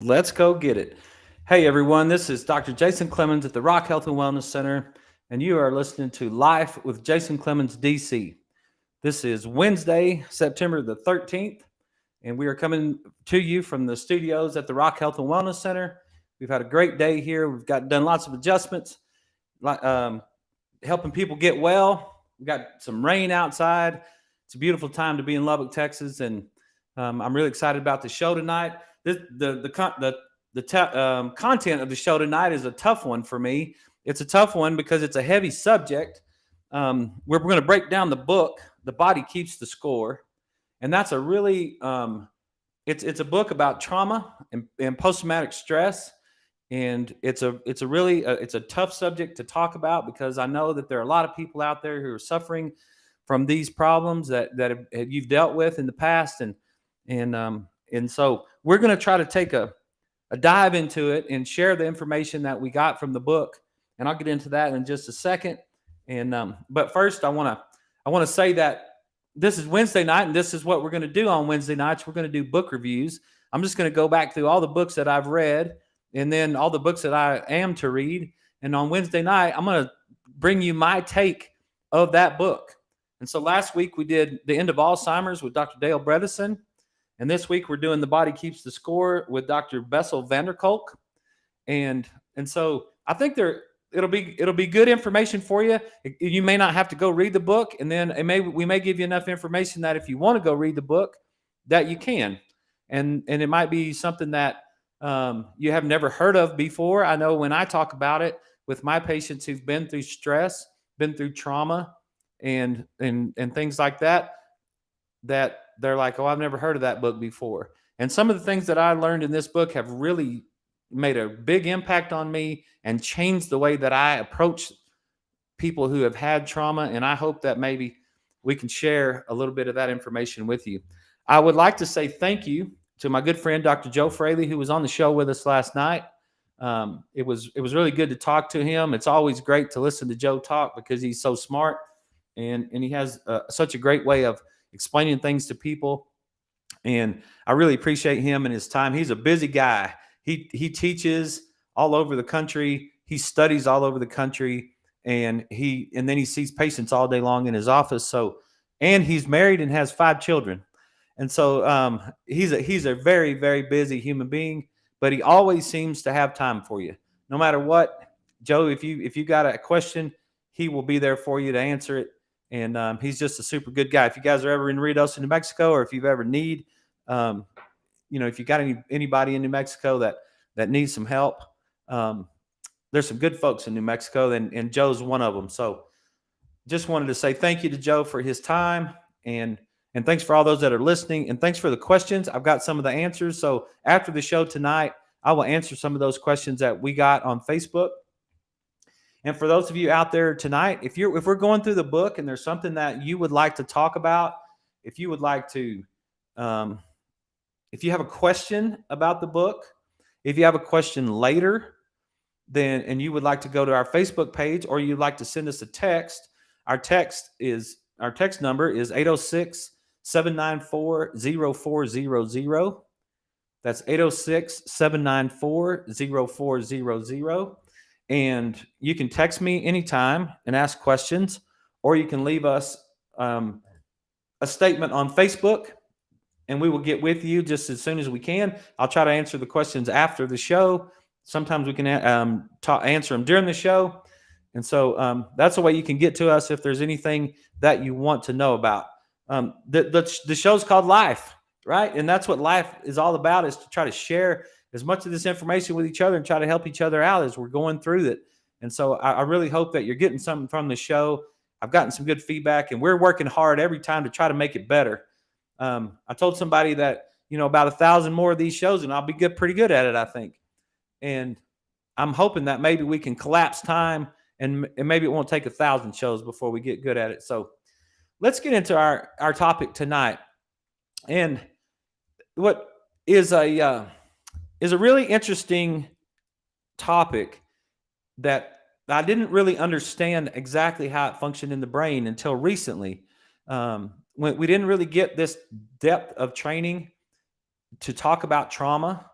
Let's go get it. Hey, everyone, this is Dr. Jason Clemmons at the Rock Health and Wellness Center, and you are listening to Life with Jason Clemmons, DC. This is Wednesday, September the 13th, and we are coming to you from the studios at the Rock Health and Wellness Center. We've had a great day here. We've got done lots of adjustments, helping people get well. We've got some rain outside. It's a beautiful time to be in Lubbock, Texas, and I'm really excited about the show tonight. The content of the show tonight is a tough one for me. It's a tough one because it's a heavy subject. We're going to break down the book, "The Body Keeps the Score," and that's a really it's a book about trauma and post traumatic stress, and it's a tough subject to talk about because I know that there are a lot of people out there who are suffering from these problems that you've dealt with in the past, and so we're going to try to take a dive into it and share the information that we got from the book, and I'll get into that in just a second. And but first, I want to say that this is Wednesday night, and this is what we're going to do on Wednesday nights. We're going to do book reviews. I'm just going to go back through all the books that I've read, and then all the books that I am to read. And on Wednesday night, I'm going to bring you my take of that book. And so last week we did The End of Alzheimer's with Dr. Dale Bredesen. And this week we're doing The Body Keeps the Score with Dr. Bessel van der Kolk. And so I think it'll be good information for you. You may not have to go read the book, and then we may give you enough information that if you want to go read the book, that you can. And it might be something that you have never heard of before. I know when I talk about it with my patients who've been through stress, been through trauma, and things like that they're like, oh, I've never heard of that book before. And some of the things that I learned in this book have really made a big impact on me and changed the way that I approach people who have had trauma. And I hope that maybe we can share a little bit of that information with you. I would like to say thank you to my good friend, Dr. Joe Fraley, who was on the show with us last night. It was really good to talk to him. It's always great to listen to Joe talk because he's so smart, and he has such a great way of explaining things to people. And I really appreciate him and his time. He's a busy guy. He teaches all over the country. He studies all over the country, and then he sees patients all day long in his office. So, and he's married and has 5 children. And so he's a very, very busy human being, but he always seems to have time for you. No matter what, Joe, if you got a question, he will be there for you to answer it. And he's just a super good guy. If you guys are ever in Ruidoso, New Mexico, or if you've ever need, if you got anybody in New Mexico that needs some help, there's some good folks in New Mexico, and Joe's one of them. So just wanted to say thank you to Joe for his time, and thanks for all those that are listening, and thanks for the questions. I've got some of the answers. So after the show tonight, I will answer some of those questions that we got on Facebook. And for those of you out there tonight, if we're going through the book and there's something that you would like to talk about, if you would like to, if you have a question about the book, if you have a question later, and you would like to go to our Facebook page, or you'd like to send us a text, our text number is 806-794-0400. That's 806-794-0400. And you can text me anytime and ask questions, or you can leave us a statement on Facebook, and we will get with you just as soon as we can. I'll try to answer the questions after the show. Sometimes we can answer them during the show. And so that's a way you can get to us if there's anything that you want to know about. The show's called Life, right? And that's what life is all about, is to try to share as much of this information with each other and try to help each other out as we're going through it. And so I really hope that you're getting something from the show. I've gotten some good feedback, and we're working hard every time to try to make it better. I told somebody that, about 1,000 more of these shows, and I'll be pretty good at it, I think. And I'm hoping that maybe we can collapse time, and maybe it won't take 1,000 shows before we get good at it. So let's get into our topic tonight. And what is a really interesting topic that I didn't really understand exactly how it functioned in the brain until recently. When we didn't really get this depth of training to talk about trauma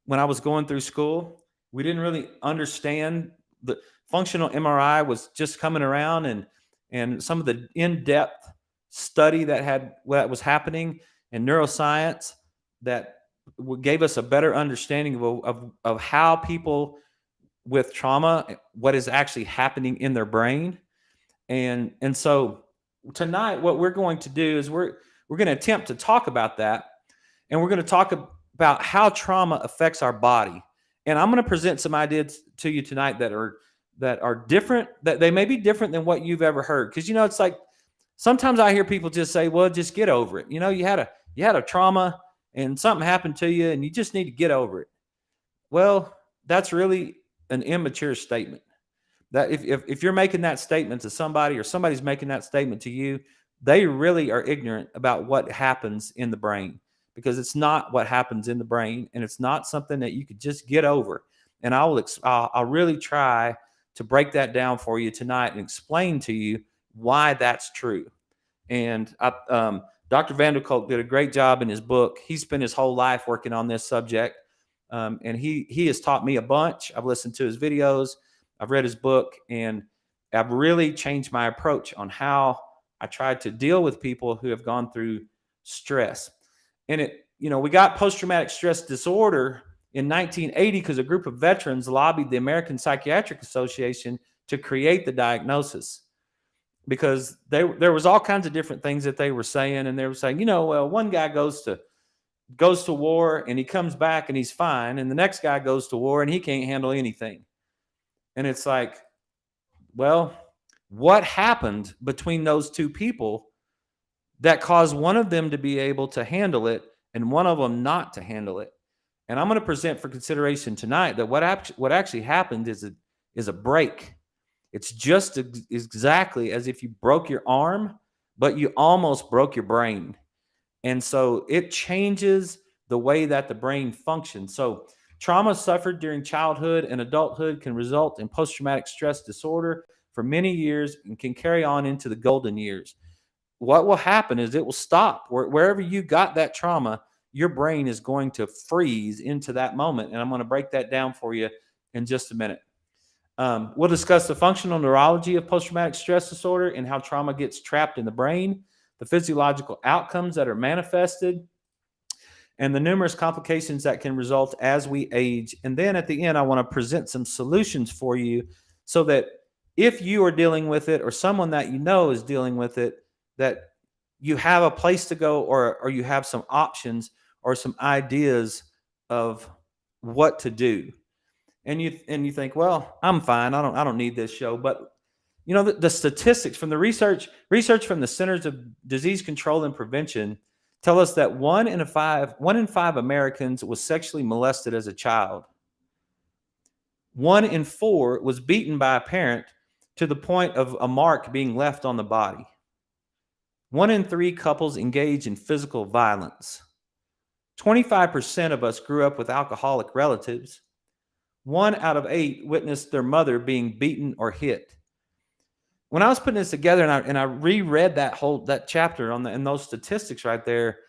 when I was going through school. We didn't really understand the functional MRI was just coming around, and some of the in-depth study that was happening in neuroscience that gave us a better understanding of how people with trauma, what is actually happening in their brain. And so tonight, what we're going to do is we're going to attempt to talk about that, and we're going to talk about how trauma affects our body. And I'm going to present some ideas to you tonight that are different, that they may be different than what you've ever heard. Because it's like sometimes I hear people just say, "Well, just get over it." You had a trauma and something happened to you, and you just need to get over it. Well, that's really an immature statement. That if you're making that statement to somebody, or somebody's making that statement to you, they really are ignorant about what happens in the brain, because it's not what happens in the brain, and it's not something that you could just get over. And I'll really try to break that down for you tonight and explain to you why that's true. And Dr. Vanderkolk did a great job in his book. He spent his whole life working on this subject, and he has taught me a bunch. I've listened to his videos, I've read his book, and I've really changed my approach on how I try to deal with people who have gone through stress. And we got post-traumatic stress disorder in 1980 because a group of veterans lobbied the American Psychiatric Association to create the diagnosis, because there was all kinds of different things that they were saying. And they were saying, well, one guy goes to war and he comes back and he's fine, and the next guy goes to war and he can't handle anything. And it's like, well, what happened between those two people that caused one of them to be able to handle it and one of them not to handle it? And I'm going to present for consideration tonight that what actually happened is a break. It's just exactly as if you broke your arm, but you almost broke your brain. And so it changes the way that the brain functions. So trauma suffered during childhood and adulthood can result in post-traumatic stress disorder for many years and can carry on into the golden years. What will happen is it will stop. Wherever you got that trauma, your brain is going to freeze into that moment. And I'm going to break that down for you in just a minute. We'll discuss the functional neurology of post-traumatic stress disorder and how trauma gets trapped in the brain, the physiological outcomes that are manifested, and the numerous complications that can result as we age. And then at the end, I want to present some solutions for you so that if you are dealing with it, or someone that you know is dealing with it, that you have a place to go, or you have some options or some ideas of what to do. And you think, well, I'm fine. I don't need this show. But the statistics from the research from the Centers of Disease Control and Prevention tell us that 1 in 5 Americans was sexually molested as a child. 1 in 4 was beaten by a parent to the point of a mark being left on the body. 1 in 3 couples engage in physical violence. 25% of us grew up with alcoholic relatives. 1 out of 8 witnessed their mother being beaten or hit. When I was putting this together and I reread that chapter and those statistics right there,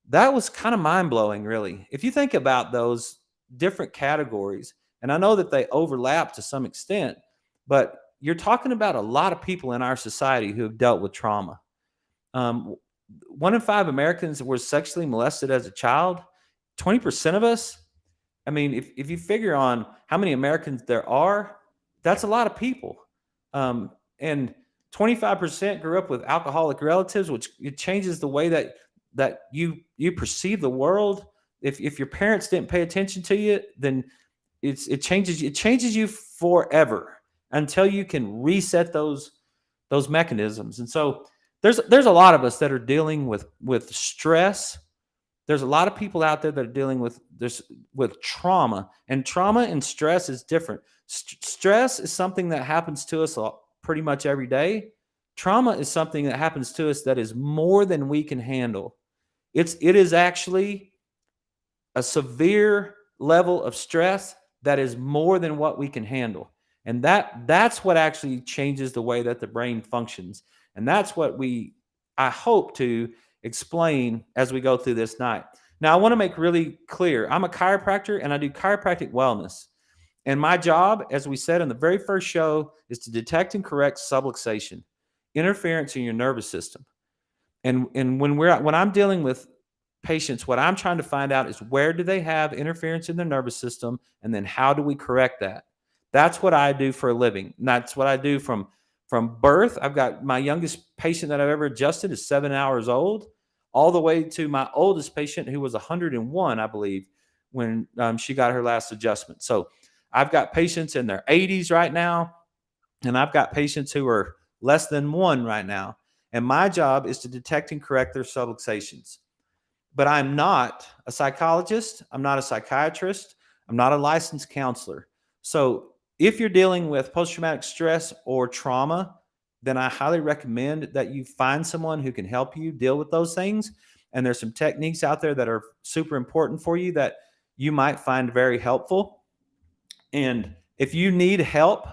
that was kind of mind-blowing, really. If you think about those different categories, and I know that they overlap to some extent, but you're talking about a lot of people in our society who have dealt with trauma. 1 in 5 Americans were sexually molested as a child. 20% of us. I mean, if you figure on how many Americans there are, that's a lot of people. And 25% grew up with alcoholic relatives, which it changes the way that you perceive the world. If your parents didn't pay attention to you, then it changes you forever until you can reset those mechanisms. And so there's a lot of us that are dealing with stress. There's a lot of people out there that are dealing with trauma, and trauma and stress is different. Stress is something that happens to us pretty much every day. Trauma is something that happens to us that is more than we can handle. It is actually a severe level of stress that is more than what we can handle. And that's what actually changes the way that the brain functions. And that's what I hope to explain as we go through this night. Now, I want to make really clear, I'm a chiropractor and I do chiropractic wellness. And my job, as we said in the very first show, is to detect and correct subluxation, interference in your nervous system. And when I'm dealing with patients, what I'm trying to find out is where do they have interference in their nervous system, and then how do we correct that? That's what I do for a living. And that's what I do from birth. I've got my youngest patient that I've ever adjusted is 7 hours old, all the way to my oldest patient who was 101, I believe, when she got her last adjustment. So I've got patients in their 80s right now, and I've got patients who are less than one right now. And my job is to detect and correct their subluxations. But I'm not a psychologist. I'm not a psychiatrist. I'm not a licensed counselor. So if you're dealing with post-traumatic stress or trauma, then I highly recommend that you find someone who can help you deal with those things. And there's some techniques out there that are super important for you that you might find very helpful. And if you need help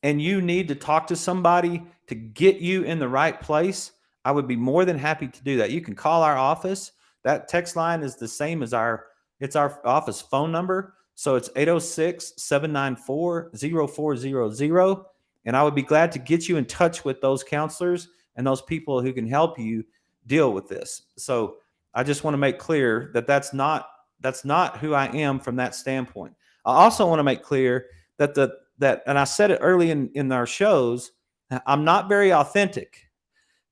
and you need to talk to somebody to get you in the right place, I would be more than happy to do that. You can call our office. That text line is the same as our office phone number. So it's 806-794-0400. And I would be glad to get you in touch with those counselors and those people who can help you deal with this. So I just want to make clear that that's not who I am from that standpoint. I also want to make clear that and I said it early in our shows, I'm not very authentic.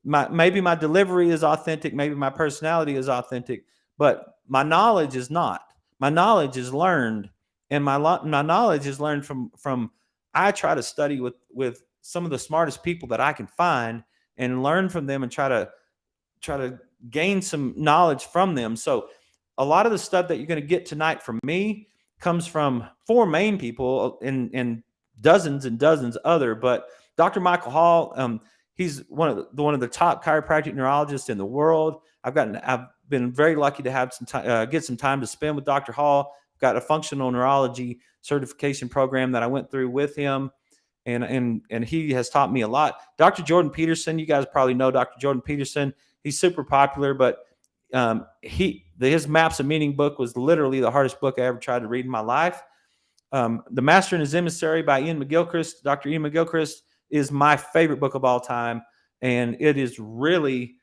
Maybe my delivery is authentic, maybe my personality is authentic, but my knowledge is not. My knowledge is learned, and my knowledge is learned from I try to study with some of the smartest people that I can find and learn from them and try to gain some knowledge from them. So a lot of the stuff that you're going to get tonight from me comes from four main people and dozens and dozens other. But Dr. Michael Hall, he's one of the top chiropractic neurologists in the world. I've been very lucky to have some time, get some time to spend with Dr. Hall. Got a functional neurology certification program that I went through with him, and he has taught me a lot. Dr. Jordan Peterson, you guys probably know Dr. Jordan Peterson. He's super popular, but his Maps of Meaning book was literally the hardest book I ever tried to read in my life. The Master and His Emissary by Ian McGilchrist, Dr. Ian McGilchrist, is my favorite book of all time, and it is really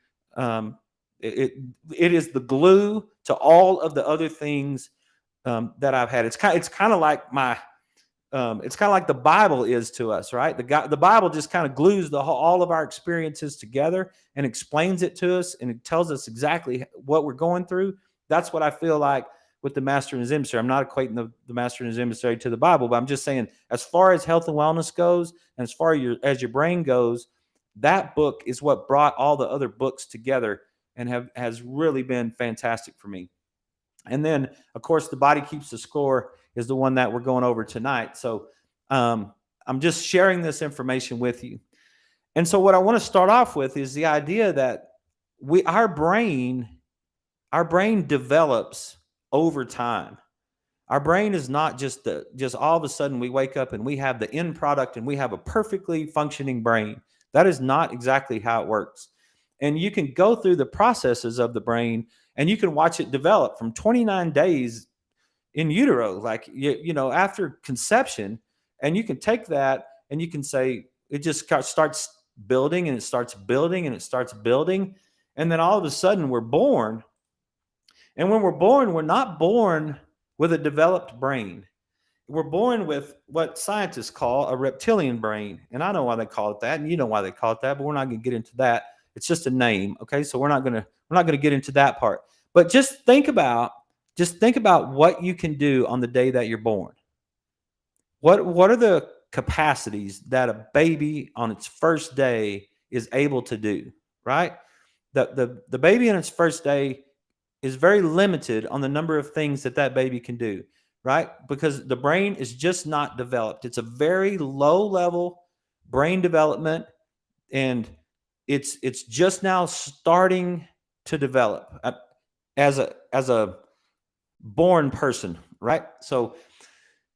it is the glue to all of the other things that I've had. It's kind of like the Bible is to us, right? The Bible just kind of glues all of our experiences together and explains it to us, and it tells us exactly what we're going through. That's what I feel like with the Master and His Emissary. I'm not equating the Master and His Emissary to the Bible, but I'm just saying, as far as health and wellness goes, and as far as your brain goes, that book is what brought all the other books together and has really been fantastic for me. And then, of course, The Body Keeps the Score is the one that we're going over tonight. So I'm just sharing this information with you. And so what I want to start off with is the idea that our brain develops over time. Our brain is not just all of a sudden we wake up and we have the end product and we have a perfectly functioning brain. That is not exactly how it works. And you can go through the processes of the brain and you can watch it develop from 29 days in utero, like, after conception. And you can take that and you can say, it just starts building and it starts building and it starts building. And then all of a sudden we're born. And when we're born, we're not born with a developed brain. We're born with what scientists call a reptilian brain. And I know why they call it that, and you know why they call it that, but we're not going to get into that. It's just a name. Okay. So we're not going to get into that part, but just think about what you can do on the day that you're born. What are the capacities that a baby on its first day is able to do, right? The baby on its first day is very limited on the number of things that baby can do, right? Because the brain is just not developed. It's a very low level brain development, and it's just now starting to develop as a born person, right? So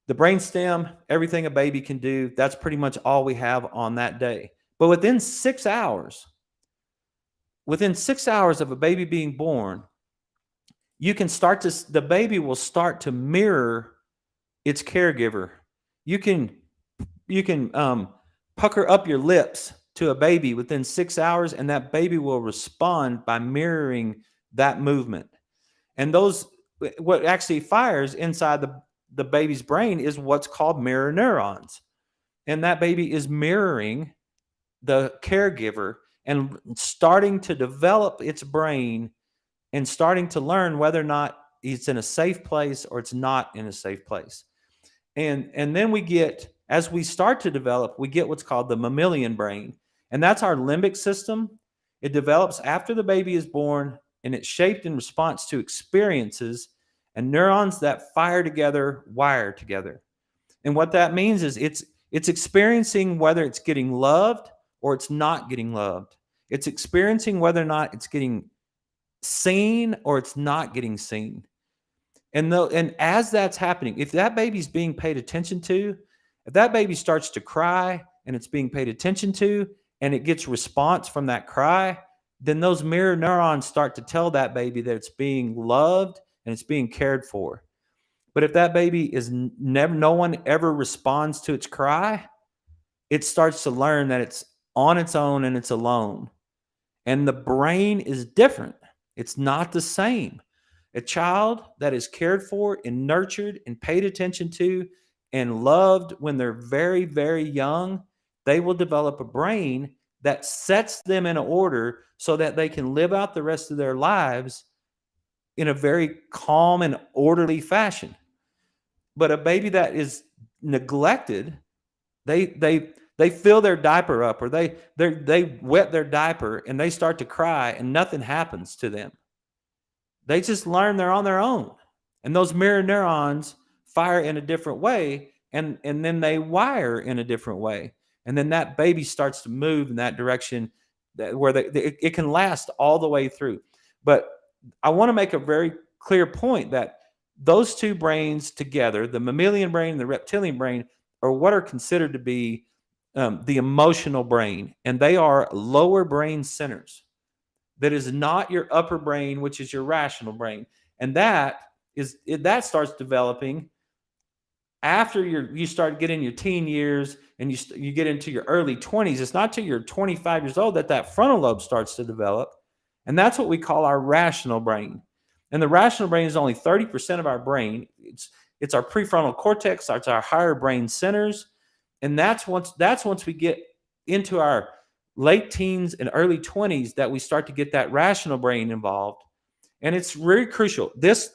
the brainstem, everything a baby can do, that's pretty much all we have on that day. But within 6 hours of a baby being born, you can start to, the baby will start to mirror its caregiver. You can pucker up your lips to a baby within 6 hours, and that baby will respond by mirroring that movement. And those, what actually fires inside the baby's brain is what's called mirror neurons. And that baby is mirroring the caregiver and starting to develop its brain and starting to learn whether or not it's in a safe place or it's not in a safe place. And then we get, as we start to develop, we get what's called the mammalian brain. And that's our limbic system. It develops after the baby is born, and it's shaped in response to experiences, and neurons that fire together wire together. And what that means is it's experiencing whether it's getting loved or it's not getting loved. It's experiencing whether or not it's getting seen or it's not getting seen. And as that's happening, if that baby's being paid attention to, if that baby starts to cry and it's being paid attention to, and it gets response from that cry, then those mirror neurons start to tell that baby that it's being loved and it's being cared for. But if that baby is never, no one ever responds to its cry, it starts to learn that it's on its own and it's alone. And the brain is different. It's not the same. A child that is cared for and nurtured and paid attention to and loved when they're very, very young, they will develop a brain that sets them in order so that they can live out the rest of their lives in a very calm and orderly fashion. But a baby that is neglected, they fill their diaper up, or they wet their diaper and they start to cry and nothing happens to them. They just learn they're on their own. And those mirror neurons fire in a different way, and then they wire in a different way. And then that baby starts to move in that direction where it can last all the way through. But I want to make a very clear point that those two brains together, the mammalian brain and the reptilian brain, are what are considered to be the emotional brain. And they are lower brain centers. That is not your upper brain, which is your rational brain. And that starts developing after you start getting your teen years and you get into your early 20s. It's not till you're 25 years old that frontal lobe starts to develop. And that's what we call our rational brain. And the rational brain is only 30% of our brain. It's our prefrontal cortex, it's our higher brain centers. And that's once we get into our late teens and early 20s that we start to get that rational brain involved. And it's very crucial. This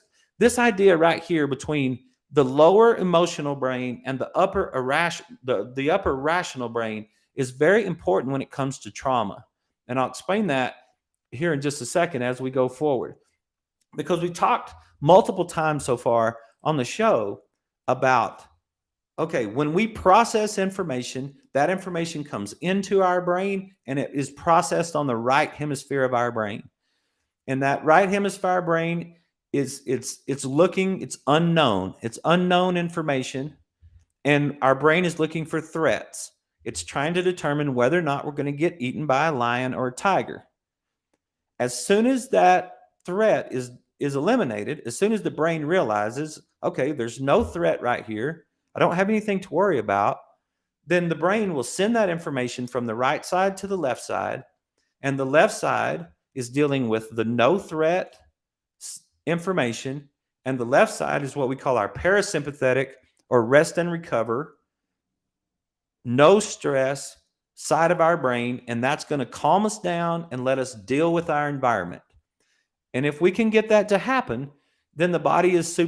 idea right here between the lower emotional brain and the upper rational brain is very important when it comes to trauma. And I'll explain that here in just a second as we go forward. Because we talked multiple times so far on the show about, okay, when we process information, that information comes into our brain and it is processed on the right hemisphere of our brain. And that right hemisphere brain it's unknown. It's unknown information. And our brain is looking for threats. It's trying to determine whether or not we're going to get eaten by a lion or a tiger. As soon as that threat is eliminated, as soon as the brain realizes, okay, there's no threat right here, I don't have anything to worry about, then the brain will send that information from the right side to the left side. And the left side is dealing with the no threat information. And the left side is what we call our parasympathetic or rest and recover, no stress side of our brain. And that's going to calm us down and let us deal with our environment. And if we can get that to happen, then the body is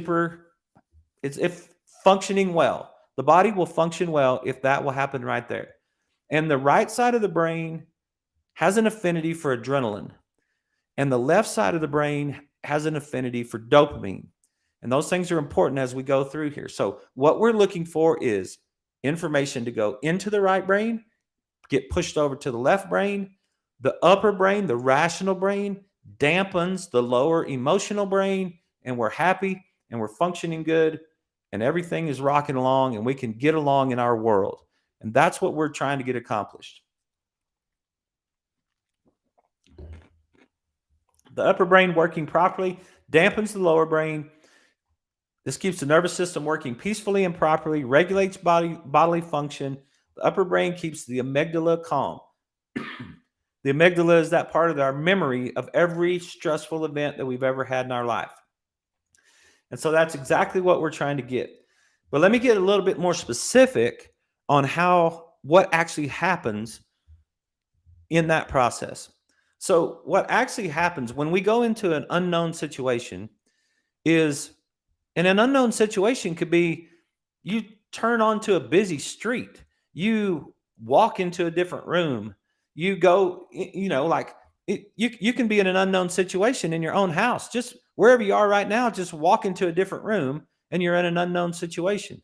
it's functioning well. The body will function well if that will happen right there. And the right side of the brain has an affinity for adrenaline. And the left side of the brain has an affinity for dopamine. And those things are important as we go through here. So what we're looking for is information to go into the right brain, get pushed over to the left brain. The upper brain, the rational brain, dampens the lower emotional brain, and we're happy and we're functioning good and everything is rocking along and we can get along in our world. And that's what we're trying to get accomplished. The upper brain working properly dampens the lower brain. This keeps the nervous system working peacefully and properly, regulates bodily function. The upper brain keeps the amygdala calm. The amygdala is that part of our memory of every stressful event that we've ever had in our life. And so that's exactly what we're trying to get. But let me get a little bit more specific on what actually happens in that process. So what actually happens when we go into an unknown situation is, and an unknown situation could be you turn onto a busy street, you walk into a different room, you go, you can be in an unknown situation in your own house, just wherever you are right now, just walk into a different room and you're in an unknown situation.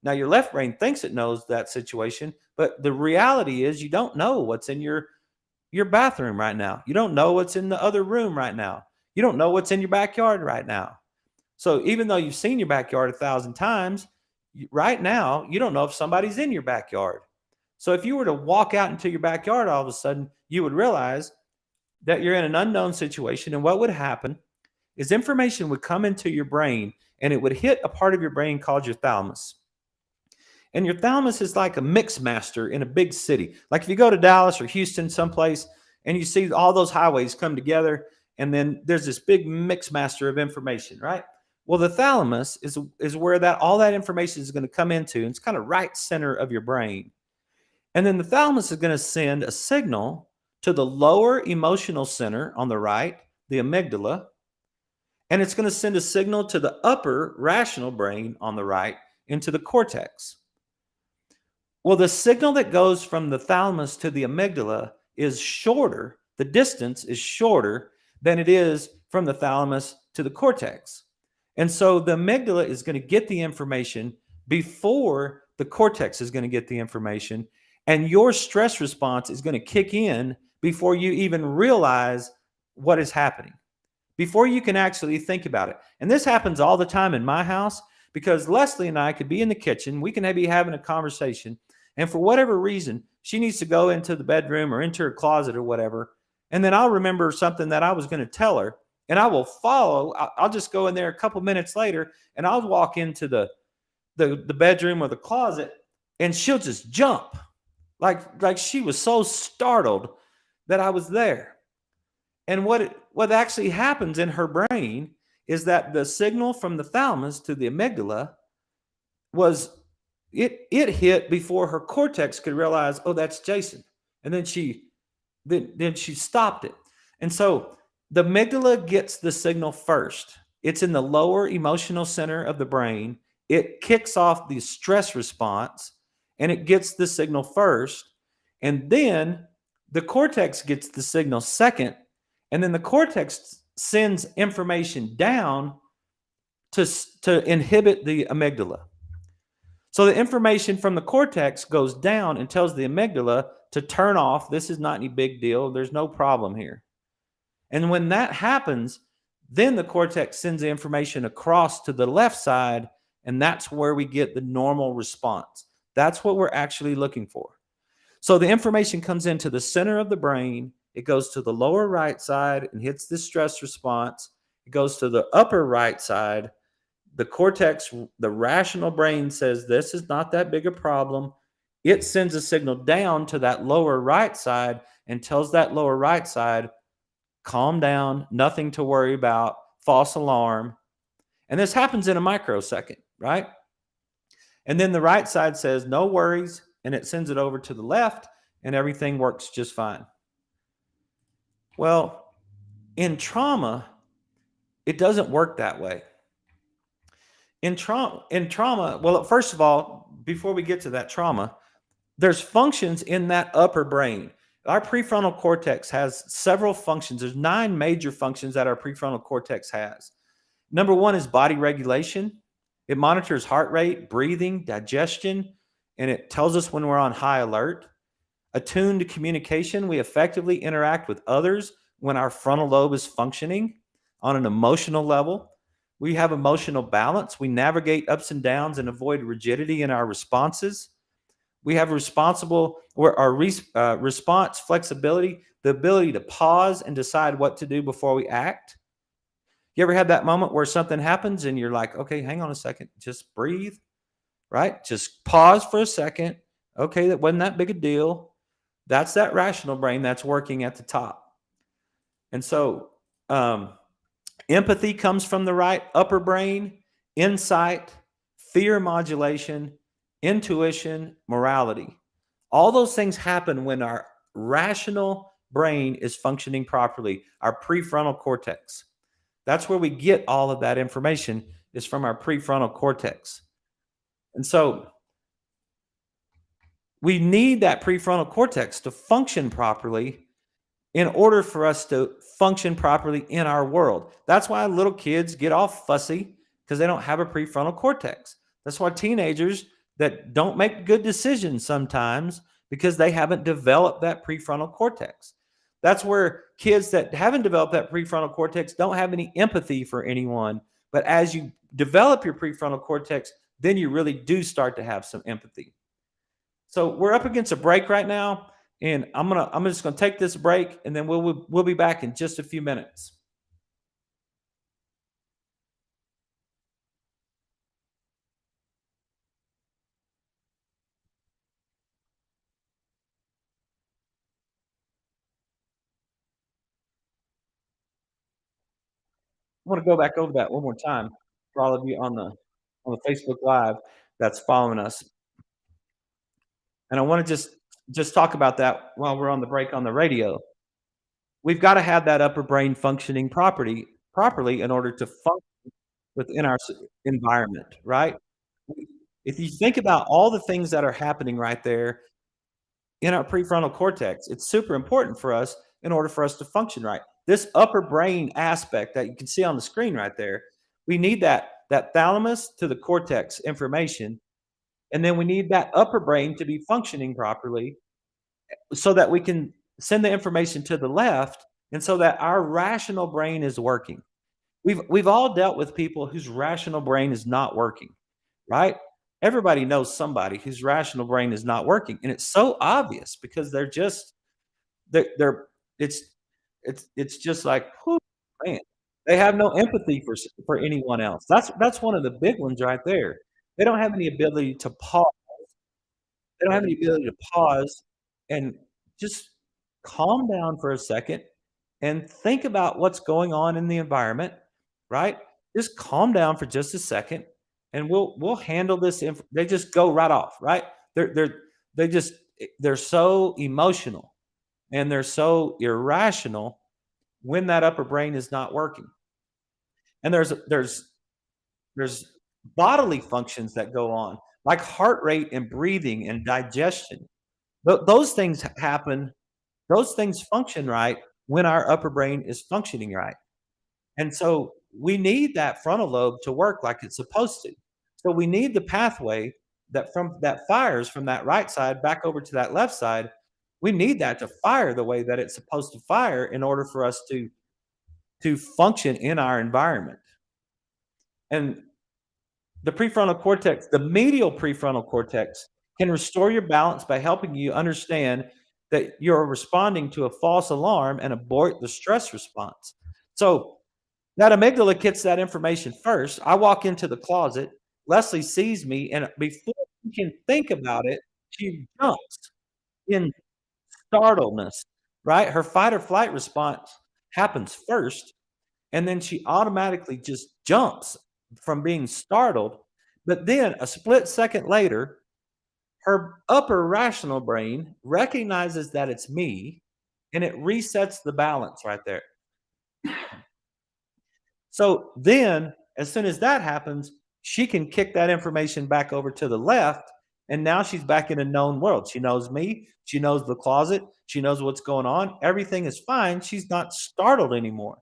Now your left brain thinks it knows that situation, but the reality is you don't know what's in your bathroom right now. You don't know what's in the other room right now. You don't know what's in your backyard right now. So even though you've seen your backyard 1,000 times, right now, you don't know if somebody's in your backyard. So if you were to walk out into your backyard, all of a sudden, you would realize that you're in an unknown situation. And what would happen is information would come into your brain and it would hit a part of your brain called your thalamus. And your thalamus is like a mix master in a big city. Like if you go to Dallas or Houston, someplace, and you see all those highways come together, and then there's this big mix master of information, right? Well, the thalamus is where all that information is going to come into, and it's kind of right center of your brain. And then the thalamus is going to send a signal to the lower emotional center on the right, the amygdala, and it's going to send a signal to the upper rational brain on the right into the cortex. Well, the signal that goes from the thalamus to the amygdala is shorter. The distance is shorter than it is from the thalamus to the cortex. And so the amygdala is going to get the information before the cortex is going to get the information. And your stress response is going to kick in before you even realize what is happening, before you can actually think about it. And this happens all the time in my house because Leslie and I could be in the kitchen. We can be having a conversation. And for whatever reason, she needs to go into the bedroom or into her closet or whatever. And then I'll remember something that I was going to tell her. And I will follow. I'll just go in there a couple minutes later and I'll walk into the bedroom or the closet and she'll just jump. Like she was so startled that I was there. And what actually happens in her brain is that the signal from the thalamus to the amygdala it hit before her cortex could realize, oh, that's Jason. And then she stopped it. And so the amygdala gets the signal first. It's in the lower emotional center of the brain. It kicks off the stress response and it gets the signal first. And then the cortex gets the signal second. And then the cortex sends information down to inhibit the amygdala. So the information from the cortex goes down and tells the amygdala to turn off. This is not any big deal. There's no problem here. And when that happens, then the cortex sends the information across to the left side, and that's where we get the normal response. That's what we're actually looking for. So the information comes into the center of the brain. It goes to the lower right side and hits the stress response. It goes to the upper right side. The cortex, the rational brain says, this is not that big a problem. It sends a signal down to that lower right side and tells that lower right side, calm down, nothing to worry about, false alarm. And this happens in a microsecond, right? And then the right side says, no worries, and it sends it over to the left, and everything works just fine. Well, in trauma, it doesn't work that way. In trauma, well, first of all, before we get to that trauma, there's functions in that upper brain. Our prefrontal cortex has several functions. There's 9 major functions that our prefrontal cortex has. Number 1 is body regulation. It monitors heart rate, breathing, digestion, and it tells us when we're on high alert. Attuned to communication, we effectively interact with others when our frontal lobe is functioning on an emotional level. We have emotional balance. We navigate ups and downs and avoid rigidity in our responses. We have response flexibility, the ability to pause and decide what to do before we act. You ever had that moment where something happens and you're like, okay, hang on a second, just breathe, right? Just pause for a second. Okay, that wasn't that big a deal. That's that rational brain that's working at the top. And so, um, empathy comes from the right upper brain, insight, fear modulation, intuition, morality. All those things happen when our rational brain is functioning properly, our prefrontal cortex. That's where we get all of that information is from our prefrontal cortex. And so we need that prefrontal cortex to function properly in order for us to function properly in our world. That's why little kids get all fussy because they don't have a prefrontal cortex. That's why teenagers that don't make good decisions sometimes because they haven't developed that prefrontal cortex. That's where kids that haven't developed that prefrontal cortex don't have any empathy for anyone. But as you develop your prefrontal cortex, then you really do start to have some empathy. So we're up against a break right now, and I'm just gonna take this break, and then we'll be back in just a few minutes. I want to go back over that one more time for all of you on the Facebook Live that's following us, and I want to just talk about that while we're on the break on the radio. We've got to have that upper brain functioning properly in order to function within our environment, right? If you think about all the things that are happening right there in our prefrontal cortex. It's super important for us in order for us to function right. This upper brain aspect that you can see on the screen right there, we need that thalamus to the cortex information, and then we need that upper brain to be functioning properly so that we can send the information to the left and so that our rational brain is working. We've all dealt with people whose rational brain is not working, right? Everybody knows somebody whose rational brain is not working, and it's so obvious because they're it's it's just like, whew, man, they have no empathy for anyone else. That's one of the big ones right there. They don't have any ability to pause. They don't have any ability to pause and just calm down for a second and think about what's going on in the environment, right? Just calm down for just a second, and we'll handle this. They just go right off, right? They just they're so emotional and they're so irrational when that upper brain is not working. And there's bodily functions that go on, like heart rate and breathing and digestion. Those things happen. Those things function right when our upper brain is functioning right. And so we need that frontal lobe to work like it's supposed to. So we need the pathway that fires from that right side back over to that left side. We need that to fire the way that it's supposed to fire in order for us to function in our environment. And the medial prefrontal cortex can restore your balance by helping you understand that you're responding to a false alarm and abort the stress response. So that amygdala gets that information first. I walk into the closet. Leslie sees me, and before she can think about it, she jumps in startledness, right? Her fight or flight response happens first, and then she automatically just jumps from being startled. But then a split second later, her upper rational brain recognizes that it's me and it resets the balance right there. So then, as soon as that happens, she can kick that information back over to the left. And now she's back in a known world. She knows me. She knows the closet. She knows what's going on. Everything is fine. She's not startled anymore.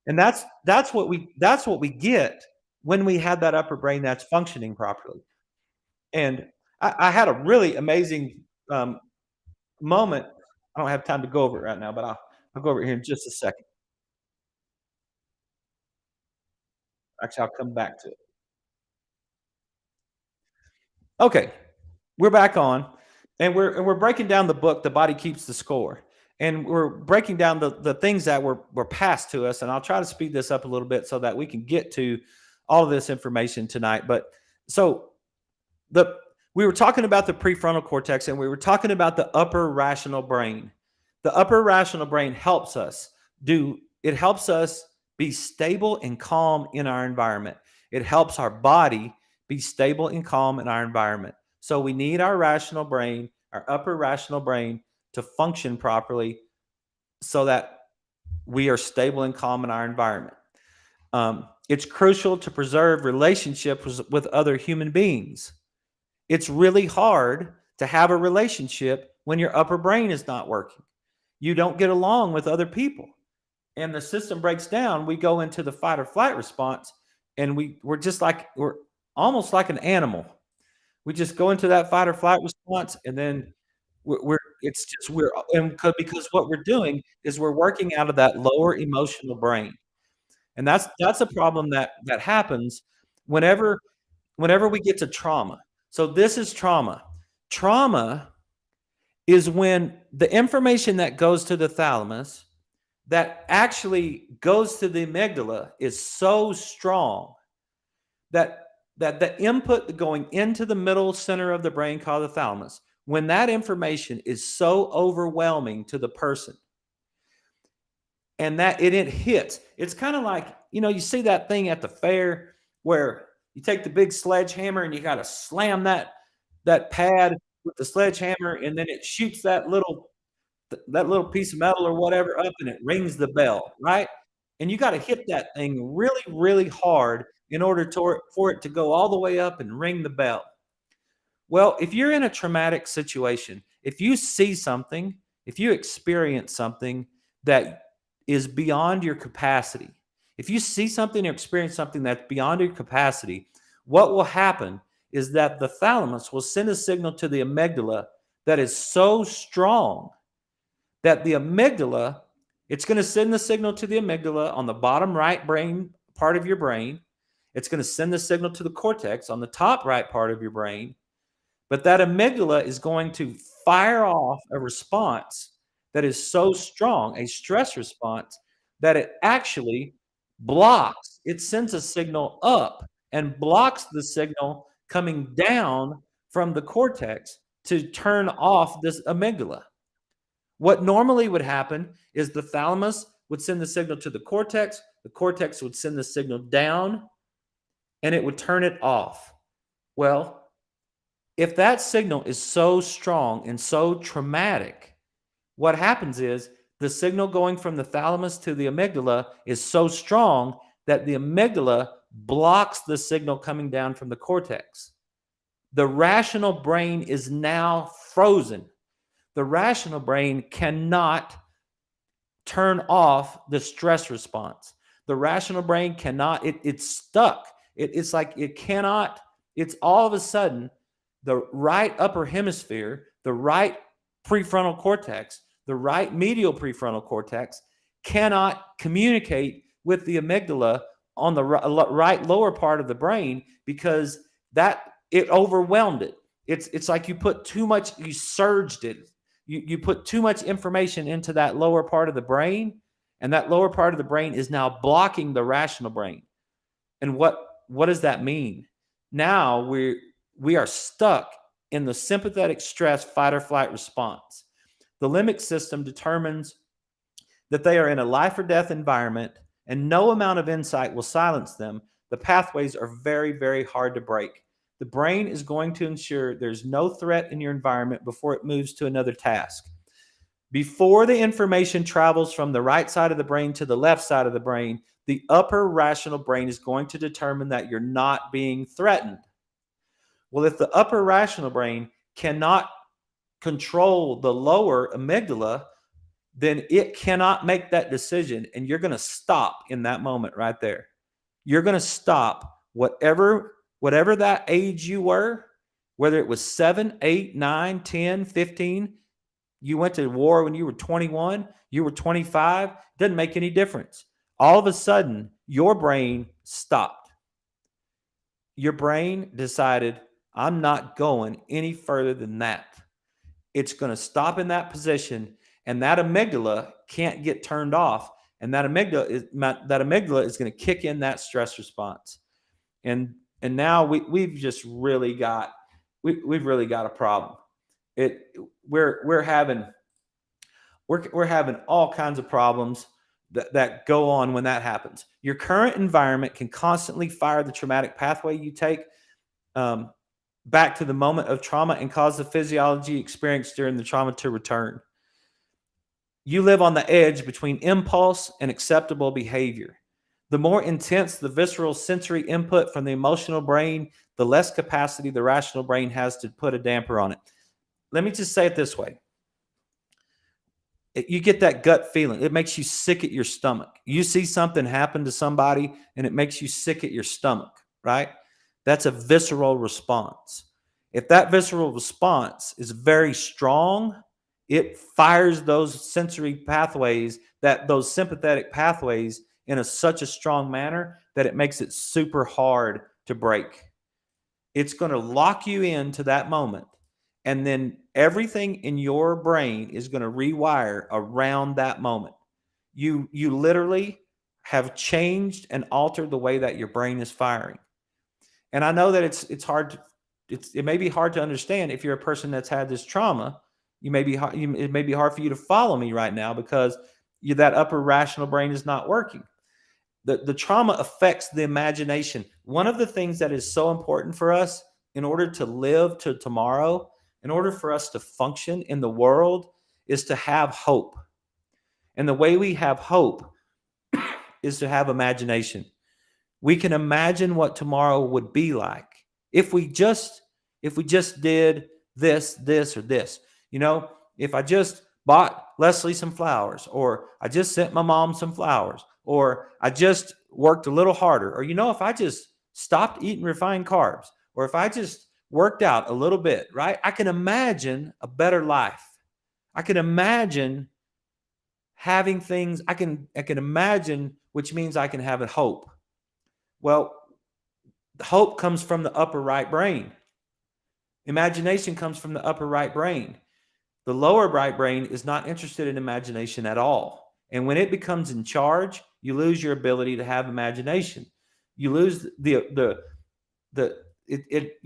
And that's what we get when we have that upper brain that's functioning properly. And I had a really amazing moment. I don't have time to go over it right now, but I'll go over it here in just a second. Actually, I'll come back to it. Okay, we're back on, and we're breaking down the book. The body keeps the score, And we're breaking down the things that were passed to us. And I'll try to speed this up a little bit so that we can get to all of this information tonight. But so the we were talking about the prefrontal cortex, and we were talking about the upper rational brain. The upper rational brain helps us be stable and calm in our environment. It helps our body be stable and calm in our environment. So we need our rational brain, our upper rational brain, to function properly so that we are stable and calm in our environment. It's crucial to preserve relationships with other human beings. It's really hard to have a relationship when your upper brain is not working. You don't get along with other people, and the system breaks down. We go into the fight or flight response, and we're almost like an animal. We just go into that fight or flight response, and then we're it's just we're and because what we're doing is we're working out of that lower emotional brain, and that's a problem that happens whenever we get to trauma. So this is trauma. Trauma is when the information that goes to the thalamus that actually goes to the amygdala is so strong that the input going into the middle center of the brain called the thalamus, when that information is so overwhelming to the person and that it hits, it's kind of like, you see that thing at the fair where you take the big sledgehammer and you got to slam that pad with the sledgehammer, and then it shoots that little piece of metal or whatever up, and it rings the bell, right? And you got to hit that thing really, really hard in order for it to go all the way up and ring the bell. Well, if you're in a traumatic situation, if you see something, if you experience something that is beyond your capacity, if you see something or experience something that's beyond your capacity, what will happen is that the thalamus will send a signal to the amygdala that is so strong that the amygdala, it's going to send the signal to the amygdala on the bottom right brain part of your brain. It's going to send the signal to the cortex on the top right part of your brain. But that amygdala is going to fire off a response that is so strong, a stress response, that it actually blocks, it sends a signal up and blocks the signal coming down from the cortex to turn off this amygdala. What normally would happen is the thalamus would send the signal to the cortex would send the signal down, and it would turn it off. Well, if that signal is so strong and so traumatic, what happens is the signal going from the thalamus to the amygdala is so strong that the amygdala blocks the signal coming down from the cortex. The rational brain is now frozen. The rational brain cannot turn off the stress response. The rational brain cannot, it's stuck. It's like it cannot, it's all of a sudden the right upper hemisphere, the right prefrontal cortex, the right medial prefrontal cortex cannot communicate with the amygdala on the right lower part of the brain because that it overwhelmed it. It's like you surged it. You put too much information into that lower part of the brain, and that lower part of the brain is now blocking the rational brain. And what does that mean? Now we are stuck in the sympathetic stress fight or flight response. The limbic system determines that they are in a life or death environment, and no amount of insight will silence them. The pathways are very, very hard to break. The brain is going to ensure there's no threat in your environment before it moves to another task. Before the information travels from the right side of the brain to the left side of the brain, the upper rational brain is going to determine that you're not being threatened. Well, if the upper rational brain cannot control the lower amygdala, then it cannot make that decision, and you're going to stop in that moment right there. You're going to stop whatever that age you were, whether it was 7, 8, 9, 10, 15, you went to war when you were 21, you were 25, doesn't make any difference. All of a sudden, your brain stopped. Your brain decided, I'm not going any further than that. It's going to stop in that position, and that amygdala can't get turned off, and that amygdala is going to kick in that stress response, and now we've just really got we've really got a problem. It we're having all kinds of problems that go on when that happens. Your current environment can constantly fire the traumatic pathway you take back to the moment of trauma and cause the physiology experienced during the trauma to return. You live on the edge between impulse and acceptable behavior. The more intense the visceral sensory input from the emotional brain, the less capacity the rational brain has to put a damper on it. Let me just say it this way. You get that gut feeling. It makes you sick at your stomach. You see something happen to somebody and it makes you sick at your stomach, right? That's a visceral response. If that visceral response is very strong, it fires those sensory pathways, those sympathetic pathways in such a strong manner that it makes it super hard to break. It's going to lock you into that moment. And then everything in your brain is going to rewire around that moment. You literally have changed and altered the way that your brain is firing. And I know that it's hard. It may be hard to understand if you're a person that's had this trauma. It may be hard for you to follow me right now because that upper rational brain is not working. The trauma affects the imagination. One of the things that is so important for us in order to live to tomorrow, in order for us to function in the world, is to have hope. And the way we have hope is to have imagination. We can imagine what tomorrow would be like if we just did this, or this. If I just bought Leslie some flowers, or I just sent my mom some flowers, or I just worked a little harder, or if I just stopped eating refined carbs, or if I just worked out a little bit, right? I can imagine a better life. I can imagine having things. I can imagine, which means I can have a hope. Well, hope comes from the upper right brain. Imagination comes from the upper right brain. The lower right brain is not interested in imagination at all. And when it becomes in charge, you lose your ability to have imagination. You lose you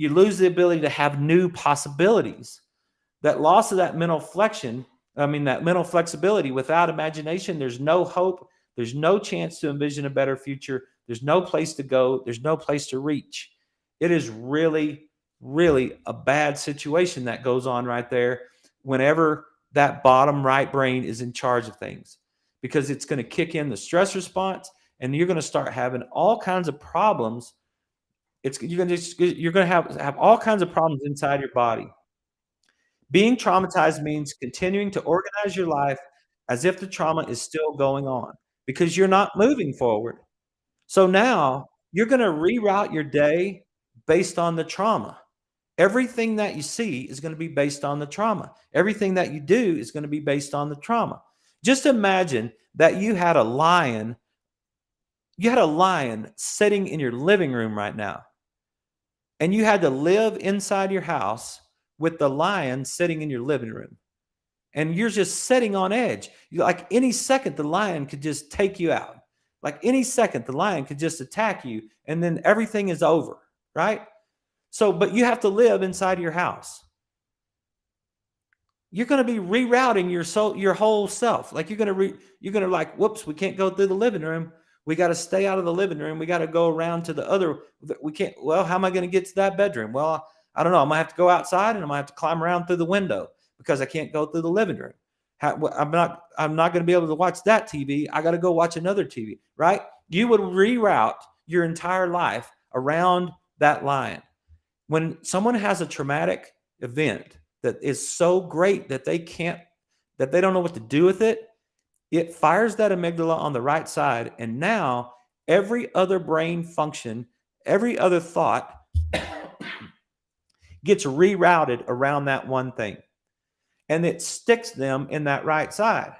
lose the ability to have new possibilities. That loss of that mental flexibility without imagination, there's no hope. There's no chance to envision a better future. There's no place to go. There's no place to reach. It is really, really a bad situation that goes on right there whenever that bottom right brain is in charge of things, because it's going to kick in the stress response and you're going to start having all kinds of problems. You're going to have all kinds of problems inside your body. Being traumatized means continuing to organize your life as if the trauma is still going on because you're not moving forward. So now you're going to reroute your day based on the trauma. Everything that you see is going to be based on the trauma. Everything that you do is going to be based on the trauma. Just imagine that you had a lion sitting in your living room right now, and you had to live inside your house with the lion sitting in your living room, and you're just sitting on edge. Like any second, the lion could just take you out. Like any second, the lion could just attack you, and then everything is over, right? So, but you have to live inside your house. You're going to be rerouting your whole self. Like you're going to like, whoops, we can't go through the living room. We got to stay out of the living room. We got to go around to the other. We can't. Well, how am I going to get to that bedroom? Well, I don't know. I'm going to have to go outside and I'm going to have to climb around through the window because I can't go through the living room. I'm not going to be able to watch that TV. I got to go watch another TV, right? You would reroute your entire life around that lion. When someone has a traumatic event that is so great that they don't know what to do with it, it fires that amygdala on the right side. And now every other brain function, every other thought gets rerouted around that one thing. And it sticks them in that right side.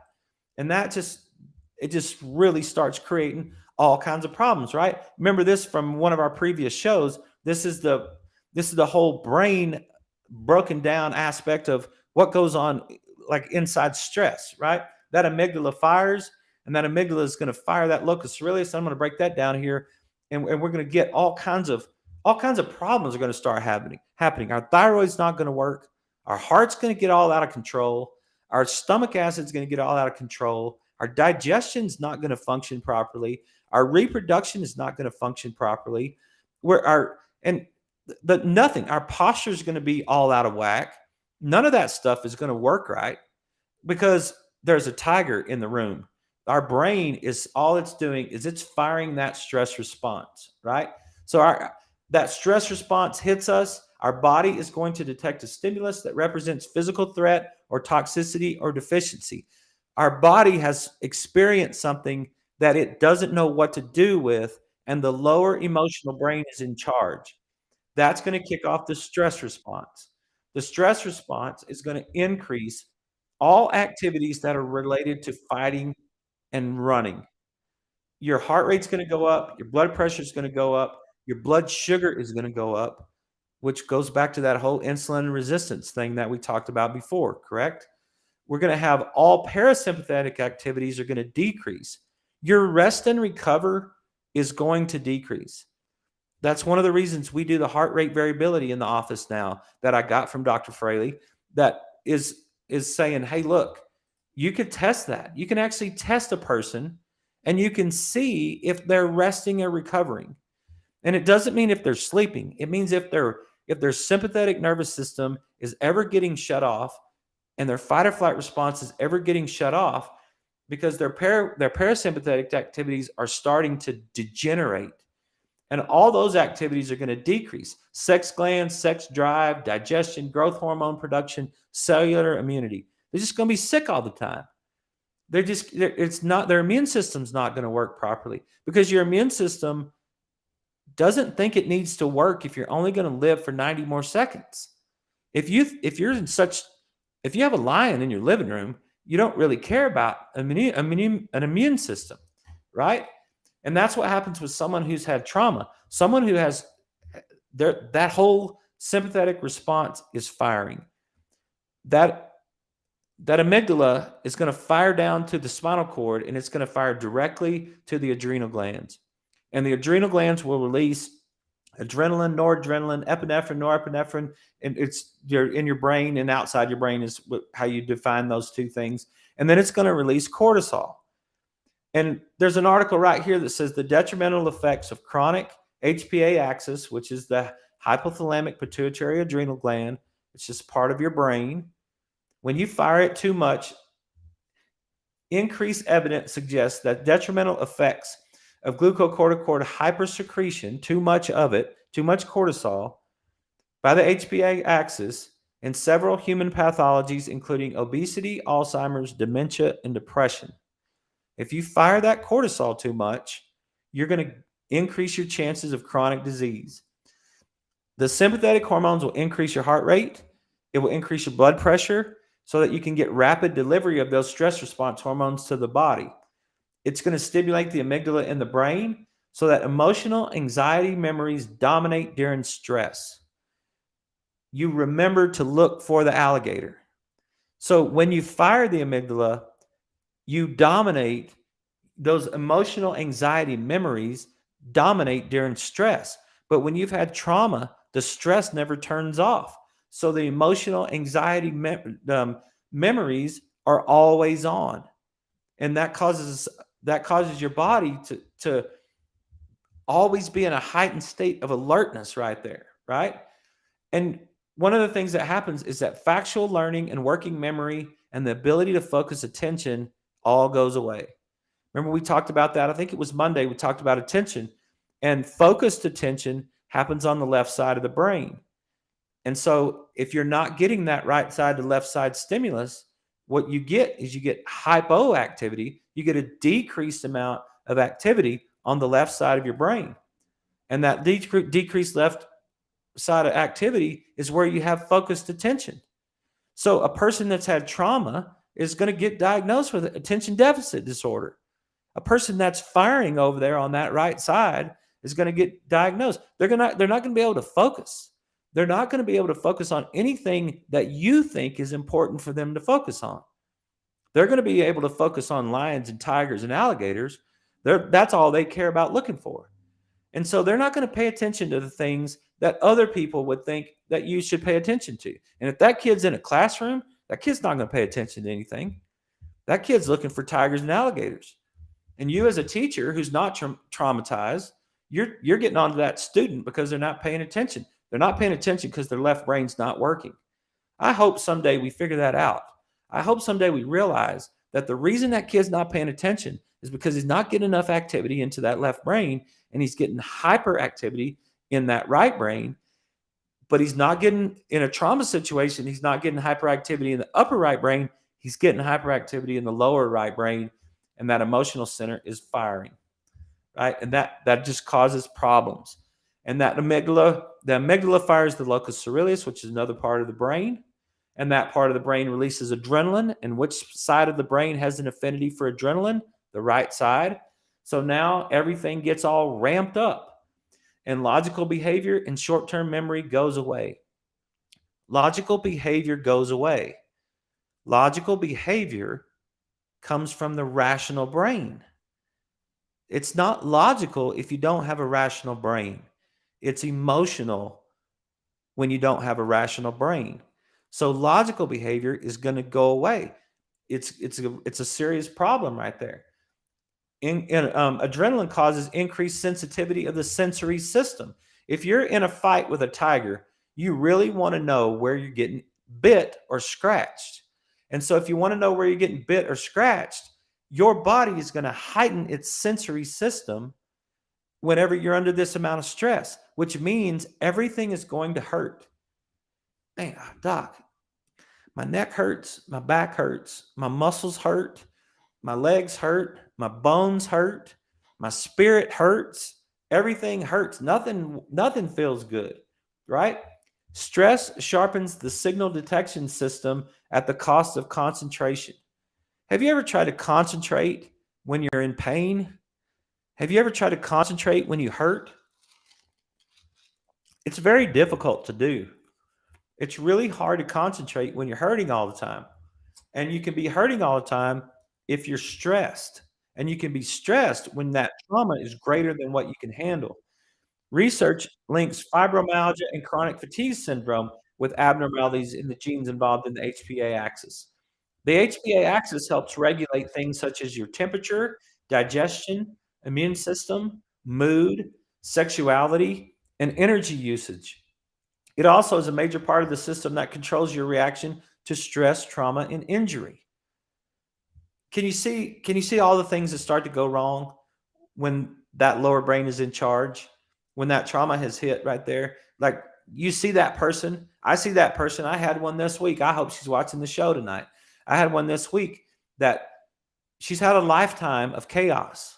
And it just really starts creating all kinds of problems, right? Remember this from one of our previous shows. This is the whole brain broken down aspect of what goes on. like inside stress, right? That amygdala fires, and that amygdala is going to fire that locus coeruleus. I'm going to break that down here, and we're going to get all kinds of problems are going to start happening. Our thyroid's not going to work. Our heart's going to get all out of control. Our stomach acid's going to get all out of control. Our digestion's not going to function properly. Our reproduction is not going to function properly. Nothing. Our posture is going to be all out of whack. None of that stuff is going to work right because there's a tiger in the room. Our brain is all it's doing is it's firing that stress response, right? So that stress response hits us. Our body is going to detect a stimulus that represents physical threat or toxicity or deficiency. Our body has experienced something that it doesn't know what to do with, and the lower emotional brain is in charge. That's going to kick off the stress response. The stress response is going to increase all activities that are related to fighting and running. Your heart rate's going to go up, your blood pressure is going to go up, your blood sugar is going to go up, which goes back to that whole insulin resistance thing that we talked about before, correct? We're going to have all parasympathetic activities are going to decrease. Your rest and recover is going to decrease. That's one of the reasons we do the heart rate variability in the office now that I got from Dr. Fraley that is saying, hey, look, you could test that. You can actually test a person and you can see if they're resting or recovering. And it doesn't mean if they're sleeping. It means if their sympathetic nervous system is ever getting shut off and their fight or flight response is ever getting shut off because their parasympathetic activities are starting to degenerate. And all those activities are going to decrease. Sex glands, sex drive, digestion, growth hormone production, cellular immunity. They're just going to be sick all the time. Their immune system's not going to work properly because your immune system doesn't think it needs to work if you're only going to live for 90 more seconds. If you have a lion in your living room, you don't really care about an immune system, right? And that's what happens with someone who's had trauma. Someone who has that whole sympathetic response is firing. That amygdala is going to fire down to the spinal cord, and it's going to fire directly to the adrenal glands. And the adrenal glands will release adrenaline, noradrenaline, epinephrine, norepinephrine, and it's in your brain and outside your brain is how you define those two things. And then it's going to release cortisol. And there's an article right here that says the detrimental effects of chronic HPA axis, which is the hypothalamic pituitary adrenal gland. It's just part of your brain. When you fire it too much, increased evidence suggests that detrimental effects of glucocorticoid hypersecretion, too much of it, too much cortisol, by the HPA axis in several human pathologies, including obesity, Alzheimer's, dementia, and depression. If you fire that cortisol too much, you're going to increase your chances of chronic disease. The sympathetic hormones will increase your heart rate. It will increase your blood pressure so that you can get rapid delivery of those stress response hormones to the body. It's going to stimulate the amygdala in the brain so that emotional anxiety memories dominate during stress. You remember to look for the alligator. So when you fire the amygdala, you dominate those emotional anxiety memories dominate during stress. But when you've had trauma, the stress never turns off. So the emotional anxiety memories are always on. And that causes your body to always be in a heightened state of alertness right there, right? And one of the things that happens is that factual learning and working memory and the ability to focus attention all goes away. Remember we talked about that? I think it was Monday. We talked about attention, and focused attention happens on the left side of the brain. And so if you're not getting that right side to left side stimulus, what you get is you get hypoactivity. You get a decreased amount of activity on the left side of your brain. And that decreased left side of activity is where you have focused attention. So a person that's had trauma is going to get diagnosed with attention deficit disorder. A person that's firing over there on that right side is going to get diagnosed. They're not going to be able to focus. they're not going to be able to focus on anything that you think is important for them to focus on. They're going to be able to focus on lions and tigers and alligators. That's all they care about looking for. And so they're not going to pay attention to the things that other people would think that you should pay attention to. And if that kid's in a classroom, that kid's not going to pay attention to anything. That kid's looking for tigers and alligators. And you, as a teacher who's not traumatized, you're getting onto that student because they're not paying attention. They're not paying attention because their left brain's not working. I hope someday we figure that out. I hope someday we realize that the reason that kid's not paying attention is because he's not getting enough activity into that left brain, and he's getting hyperactivity in that right brain, but he's not getting, in a trauma situation, he's not getting hyperactivity in the upper right brain. He's getting hyperactivity in the lower right brain, and that emotional center is firing, right? And that just causes problems. And the amygdala fires the locus coeruleus, which is another part of the brain. And that part of the brain releases adrenaline. And which side of the brain has an affinity for adrenaline? The right side. So now everything gets all ramped up. And logical behavior and short-term memory goes away. Logical behavior goes away. Logical behavior comes from the rational brain. It's not logical if you don't have a rational brain. It's emotional when you don't have a rational brain. So logical behavior is going to go away. It's a serious problem right there. Adrenaline causes increased sensitivity of the sensory system. If you're in a fight with a tiger, you really want to know where you're getting bit or scratched. And so if you want to know where you're getting bit or scratched, your body is going to heighten its sensory system whenever you're under this amount of stress, which means everything is going to hurt. Man, doc, my neck hurts, my back hurts, my muscles hurt, my legs hurt, my bones hurt, my spirit hurts, everything hurts. Nothing feels good, right? Stress sharpens the signal detection system at the cost of concentration. Have you ever tried to concentrate when you're in pain? Have you ever tried to concentrate when you hurt? It's very difficult to do. It's really hard to concentrate when you're hurting all the time. And you can be hurting all the time if you're stressed. And you can be stressed when that trauma is greater than what you can handle. Research links fibromyalgia and chronic fatigue syndrome with abnormalities in the genes involved in the HPA axis. The HPA axis helps regulate things such as your temperature, digestion, immune system, mood, sexuality, and energy usage. It also is a major part of the system that controls your reaction to stress, trauma, and injury. Can you see all the things that start to go wrong when that lower brain is in charge? When that trauma has hit right there? Like, you see that person. I see that person. I had one this week. I hope she's watching the show tonight. I had one this week that she's had a lifetime of chaos.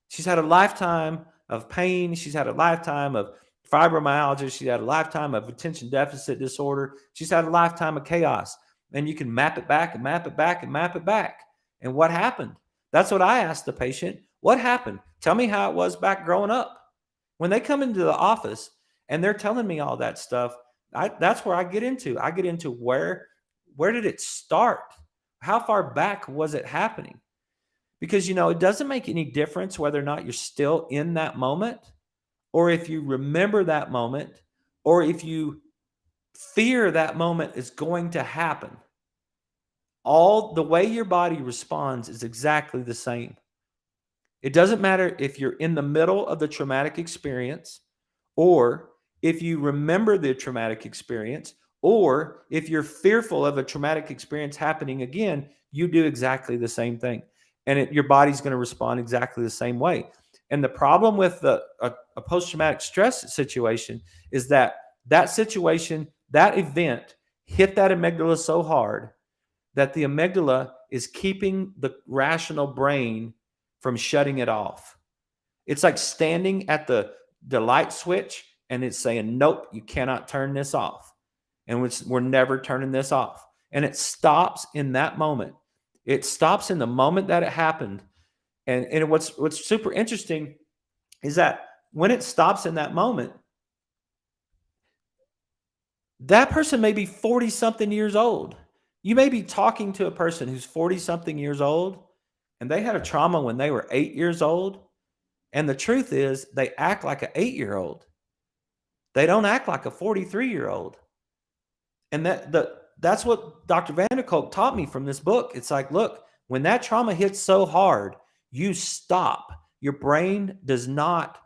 She's had a lifetime of pain. She's had a lifetime of fibromyalgia. She's had a lifetime of attention deficit disorder. She's had a lifetime of chaos. And you can map it back and map it back and map it back. And what happened? That's what I asked the patient. What happened? Tell me how it was back growing up. When they come into the office and they're telling me all that stuff, that's where I get into. I get into where did it start? How far back was it happening? Because, it doesn't make any difference whether or not you're still in that moment, or if you remember that moment, or if you fear that moment is going to happen. All the way your body responds is exactly the same. It doesn't matter if you're in the middle of the traumatic experience, or if you remember the traumatic experience, or if you're fearful of a traumatic experience happening again, you do exactly the same thing. And your body's going to respond exactly the same way. And the problem with a post-traumatic stress situation is that situation, that event hit that amygdala so hard that the amygdala is keeping the rational brain from shutting it off. It's like standing at the light switch and it's saying, nope, you cannot turn this off. And we're never turning this off. And it stops in that moment. It stops in the moment that it happened. And what's super interesting is that when it stops in that moment, That person may be 40 something years old. You may be talking to a person who's 40 something years old and they had a trauma when they were 8 years old. And the truth is, they act like an 8-year-old. They don't act like a 43-year-old. And that's what Dr. Vanderkolk taught me from this book. It's like, look, when that trauma hits so hard, you stop. Your brain does not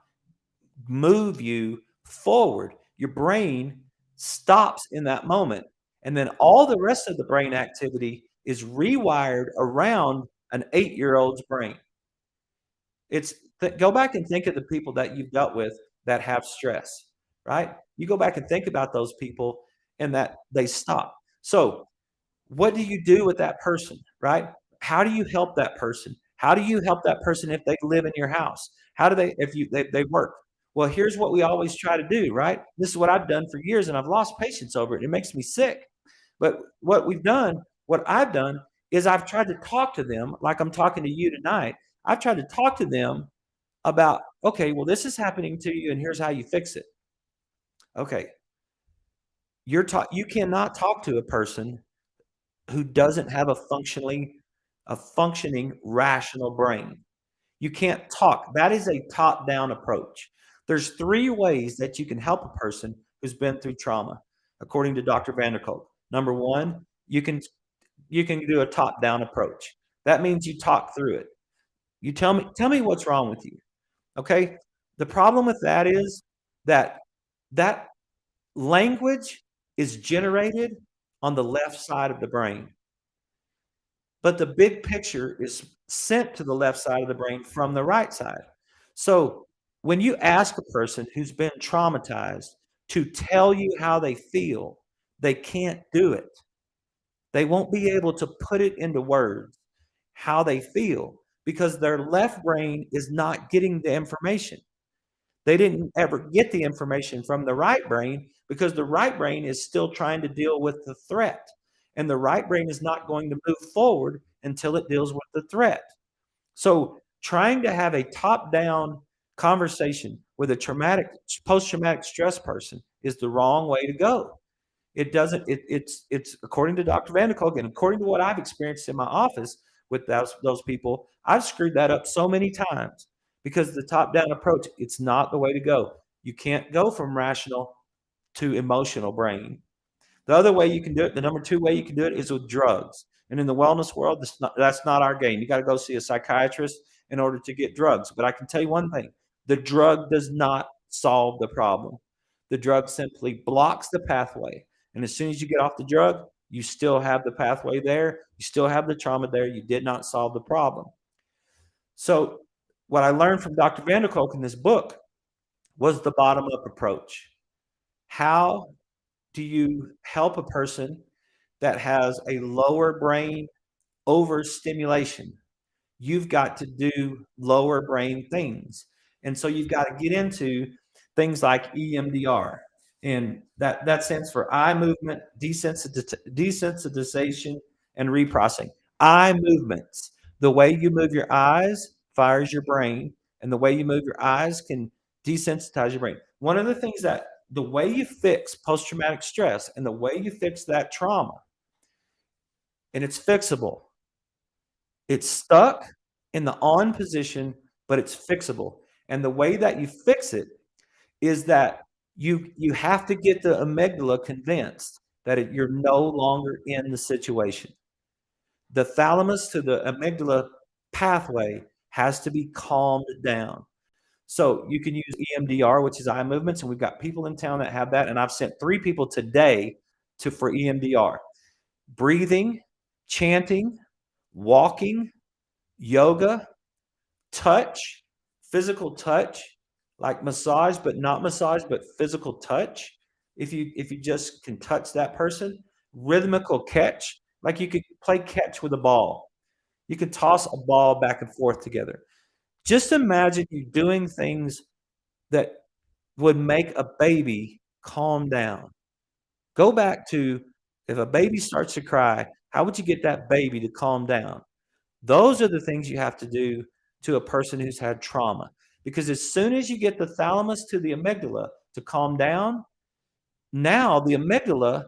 move you forward. Your brain stops in that moment. And then all the rest of the brain activity is rewired around an 8-year-old's brain. Go back and think of the people that you've dealt with that have stress, right? You go back and think about those people and that they stop. So, what do you do with that person, right? How do you help that person? How do you help that person if they live in your house? How do they if they work? Well, here's what we always try to do, right? This is what I've done for years and I've lost patience over it. It makes me sick. But what I've done is I've tried to talk to them like I'm talking to you tonight. I've tried to talk to them about, okay, well, this is happening to you and here's how you fix it. Okay. You cannot talk to a person who doesn't have a functioning rational brain. You can't talk. That is a top-down approach. There's 3 ways that you can help a person who's been through trauma, according to Dr. Vanderkolk. Number 1, you can do a top-down approach. That means you talk through it. You tell me what's wrong with you. Okay? The problem with that is that that language is generated on the left side of the brain. But the big picture is sent to the left side of the brain from the right side. So when you ask a person who's been traumatized to tell you how they feel, they can't do it. They won't be able to put it into words how they feel because their left brain is not getting the information. They didn't ever get the information from the right brain because the right brain is still trying to deal with the threat. And the right brain is not going to move forward until it deals with the threat. So, trying to have a top down conversation with a post traumatic stress person is the wrong way to go. It doesn't, it's according to Dr. Vanderkolk and according to what I've experienced in my office with those people, I've screwed that up so many times because the top down approach, it's not the way to go. You can't go from rational to emotional brain. The other way you can do it, the number 2 way you can do it is with drugs. And in the wellness world, that's not our game. You got to go see a psychiatrist in order to get drugs. But I can tell you one thing, the drug does not solve the problem. The drug simply blocks the pathway. And as soon as you get off the drug, you still have the pathway there. You still have the trauma there. You did not solve the problem. So, what I learned from Dr. Vanderkolk in this book was the bottom up approach. How do you help a person that has a lower brain overstimulation? You've got to do lower brain things. And so you've got to get into things like EMDR. And that stands for eye movement, desensitization, and reprocessing. Eye movements. The way you move your eyes fires your brain, and the way you move your eyes can desensitize your brain. One of the things that the way you fix post-traumatic stress and the way you fix that trauma, and it's fixable. It's stuck in the on position, but it's fixable. And the way that you fix it is that you have to get the amygdala convinced that you're no longer in the situation. The thalamus to the amygdala pathway has to be calmed down. So you can use EMDR, which is eye movements, and we've got people in town that have that. And I've sent 3 people today for EMDR. Breathing, chanting, walking, yoga, touch, physical touch, like massage, but not massage, but physical touch. If you just can touch that person, rhythmical catch, like you could play catch with a ball. You could toss a ball back and forth together. Just imagine you doing things that would make a baby calm down. Go back to if a baby starts to cry, how would you get that baby to calm down? Those are the things you have to do to a person who's had trauma. Because as soon as you get the thalamus to the amygdala to calm down, Now the amygdala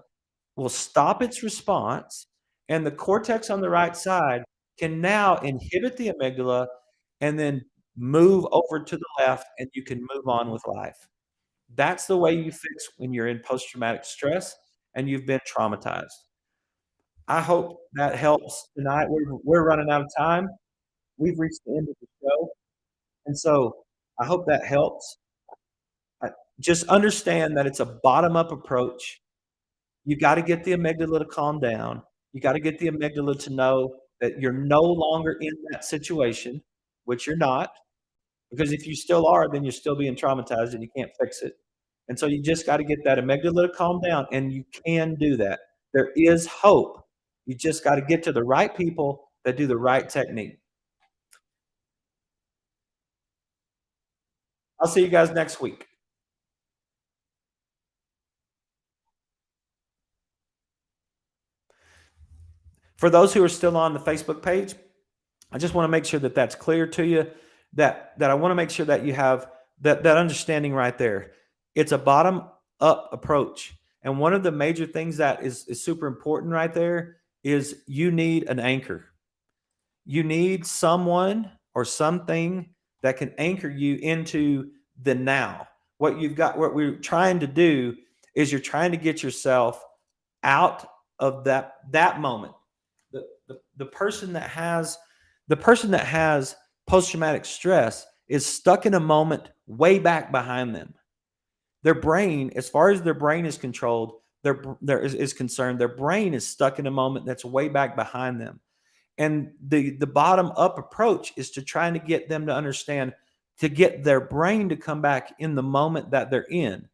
will stop its response, and the cortex on the right side can now inhibit the amygdala and then move over to the left, and you can move on with life. That's the way you fix when you're in post-traumatic stress and you've been traumatized. I hope that helps tonight. We're running out of time. We've reached the end of the show, and so I hope that helps. I just understand that it's a bottom-up approach. You gotta get the amygdala to calm down. You gotta get the amygdala to know that you're no longer in that situation, which you're not, because if you still are, then you're still being traumatized and you can't fix it. And so you just gotta get that amygdala to calm down, and you can do that. There is hope. You just gotta get to the right people that do the right technique. I'll see you guys next week. For those who are still on the Facebook page, I just want to make sure that that's clear to you. That I want to make sure that you have that understanding right there. It's a bottom up approach, and one of the major things that is super important right there is you need an anchor. You need someone or something that can anchor you into the now. What we're trying to do is you're trying to get yourself out of that moment. The person that has post traumatic stress is stuck in a moment way back behind them. Their brain, as far as their brain is controlled, is concerned, their brain is stuck in a moment that's way back behind them. And the bottom up approach is to trying to get them to understand, to get their brain to come back in the moment that they're in.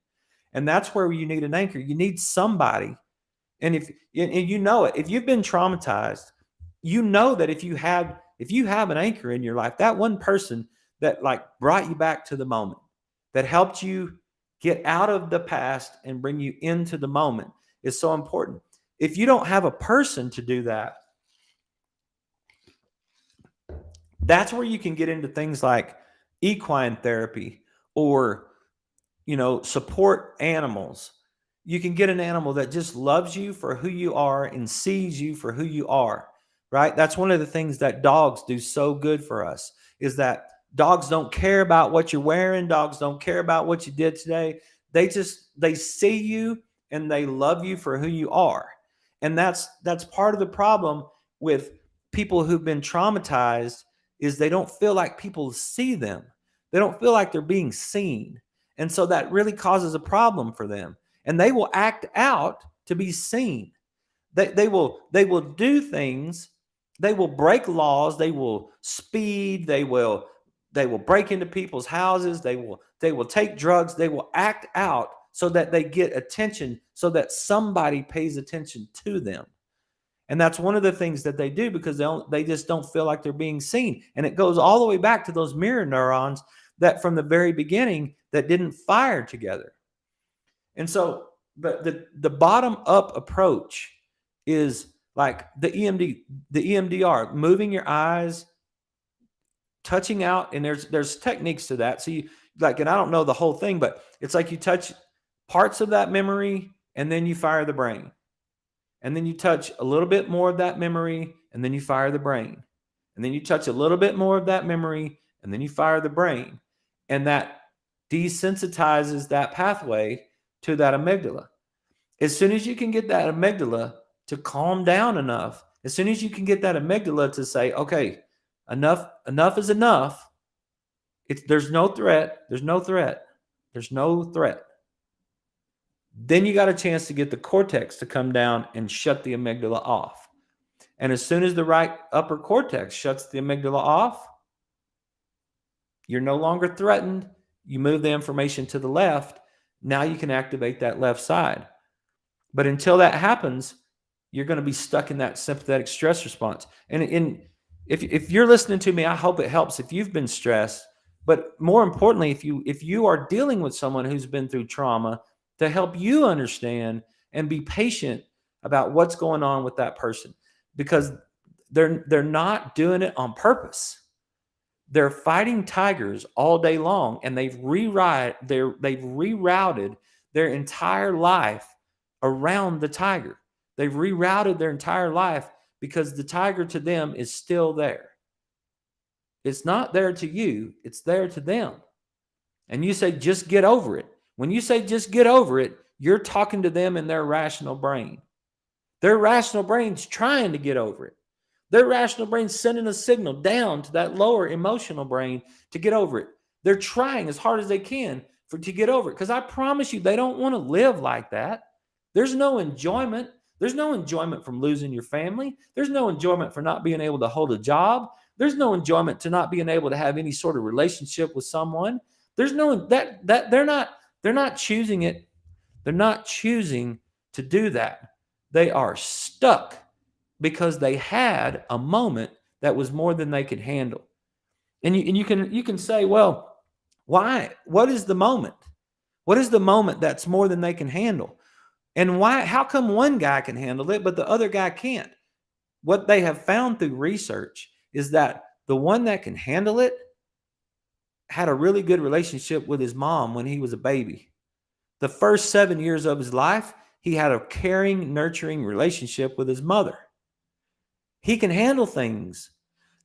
And that's where you need an anchor. You need somebody. And and you know it, if you've been traumatized, you know that if you have an anchor in your life, that one person that like brought you back to the moment, that helped you get out of the past and bring you into the moment is so important. If you don't have a person to do that, that's where you can get into things like equine therapy or support animals. You can get an animal that just loves you for who you are and sees you for who you are, right? That's one of the things that dogs do so good for us, is that dogs don't care about what you're wearing. Dogs don't care about what you did today. They see you and they love you for who you are. And that's part of the problem with people who've been traumatized, is they don't feel like people see them. They don't feel like they're being seen. And so that really causes a problem for them. And they will act out to be seen. They will do things. They will break laws. They will speed. They will break into people's houses. They will take drugs. They will act out so that they get attention, so that somebody pays attention to them. And that's one of the things that they do, because they just don't feel like they're being seen. And it goes all the way back to those mirror neurons that from the very beginning that didn't fire together. And so, but the bottom up approach is like the EMDR, moving your eyes, touching out, and there's techniques to that. So you like, and I don't know the whole thing, but it's like you touch parts of that memory and then you fire the brain. And then you touch a little bit more of that memory and then you fire the brain. And then you touch a little bit more of that memory and then you fire the brain. And that desensitizes that pathway to that amygdala. As soon as you can get that amygdala to calm down enough, as soon as you can get that amygdala to say, okay, enough is enough. There's no threat. There's no threat. There's no threat. Then you got a chance to get the cortex to come down and shut the amygdala off. And as soon as the right upper cortex shuts the amygdala off, you're no longer threatened. You move the information to the left. Now you can activate that left side. But until that happens, you're going to be stuck in that sympathetic stress response. And if you're listening to me, I hope it helps if you've been stressed. But more importantly, if you are dealing with someone who's been through trauma, to help you understand and be patient about what's going on with that person, because they're not doing it on purpose. They're fighting tigers all day long, and they've rerouted their entire life around the tiger. They've rerouted their entire life because the tiger to them is still there. It's not there to you, it's there to them. And you say, just get over it. When you say just get over it, you're talking to them in their rational brain. Their rational brain's trying to get over it. Their rational brain's sending a signal down to that lower emotional brain to get over it. They're trying as hard as they can to get over it. Because I promise you, they don't want to live like that. There's no enjoyment. There's no enjoyment from losing your family. There's no enjoyment for not being able to hold a job. There's no enjoyment to not being able to have any sort of relationship with someone. There's no that they're not choosing it. They're not choosing to do that. They are stuck because they had a moment that was more than they could handle. And you can say, well, why? What is the moment? What is the moment that's more than they can handle? And why? How come one guy can handle it, but the other guy can't? What they have found through research is that the one that can handle it had a really good relationship with his mom when he was a baby. The first 7 years of his life, he had a caring, nurturing relationship with his mother. He can handle things.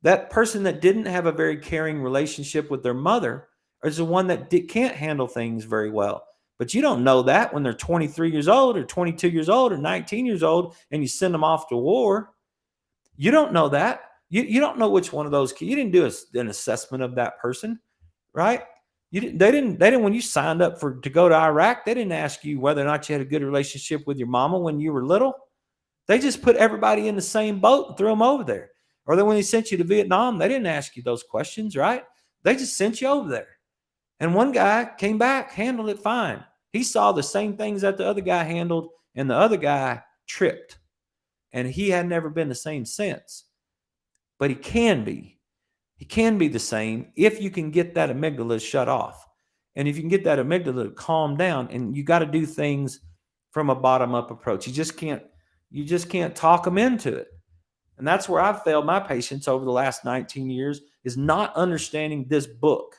That person that didn't have a very caring relationship with their mother is the one that can't handle things very well. But you don't know that when they're 23 years old or 22 years old or 19 years old and you send them off to war. You don't know that. You don't know which one of those kids. You didn't do an assessment of that person, right? They didn't when you signed up to go to Iraq, they didn't ask you whether or not you had a good relationship with your mama when you were little. They just put everybody in the same boat and threw them over there. Or then when they sent you to Vietnam, they didn't ask you those questions, right? They just sent you over there. And one guy came back, handled it fine. He saw the same things that the other guy handled, and the other guy tripped. And he had never been the same since. But he can be. He can be the same if you can get that amygdala shut off. And if you can get that amygdala to calm down, and you got to do things from a bottom-up approach. You just can't talk them into it. And that's where I've failed my patients over the last 19 years, is not understanding this book.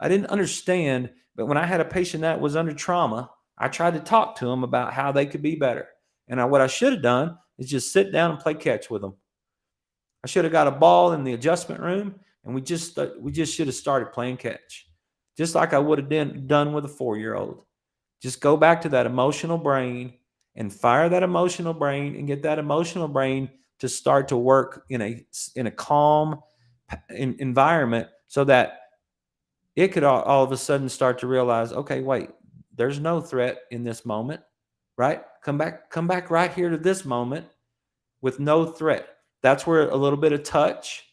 I didn't understand, but when I had a patient that was under trauma, I tried to talk to them about how they could be better. And what I should have done is just sit down and play catch with them. I should have got a ball in the adjustment room, and we just should have started playing catch, just like I would have done with a 4-year-old. Just go back to that emotional brain and fire that emotional brain and get that emotional brain to start to work in a calm environment, so that it could all of a sudden start to realize, okay, wait, there's no threat in this moment, right? Come back right here to this moment with no threat. That's where a little bit of touch,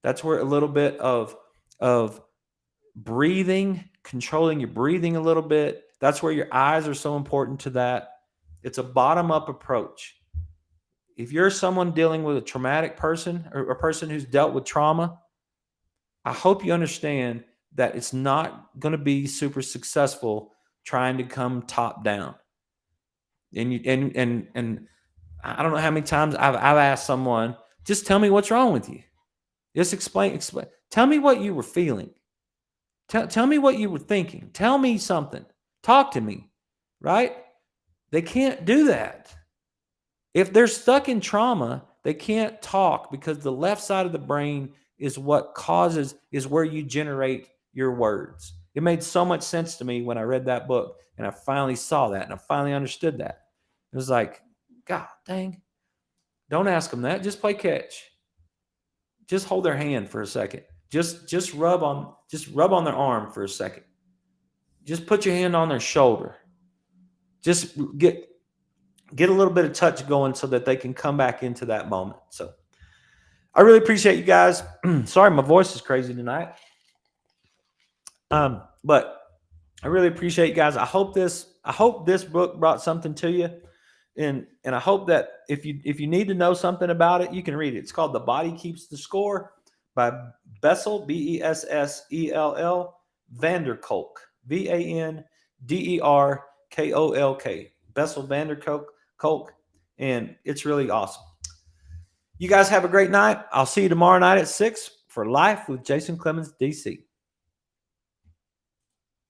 that's where a little bit of breathing, controlling your breathing a little bit. That's where your eyes are so important to that. It's a bottom-up approach. If you're someone dealing with a traumatic person or a person who's dealt with trauma, I hope you understand that it's not going to be super successful trying to come top down. And I don't know how many times I've asked someone, just tell me what's wrong with you. Just explain. Tell me what you were feeling. Tell me what you were thinking. Tell me something. Talk to me, right? They can't do that. If they're stuck in trauma, they can't talk, because the left side of the brain is where you generate your words. It made so much sense to me when I read that book, and I finally saw that, and I finally understood that. It was like, God dang, don't ask them that. Just play catch. Just hold their hand for a second. Just rub on their arm for a second. Just put your hand on their shoulder. Just get a little bit of touch going so that they can come back into that moment. So I really appreciate you guys. Sorry, my voice is crazy tonight. But I really appreciate you guys. I hope this book brought something to you. And I hope that if you need to know something about it, you can read it. It's called The Body Keeps the Score by Bessel, Bessell, Vanderkolk, Vanderkolk, Bessel Vanderkolk, and it's really awesome. You guys have a great night. I'll see you tomorrow night at 6 for Life with Jason Clemmons, DC.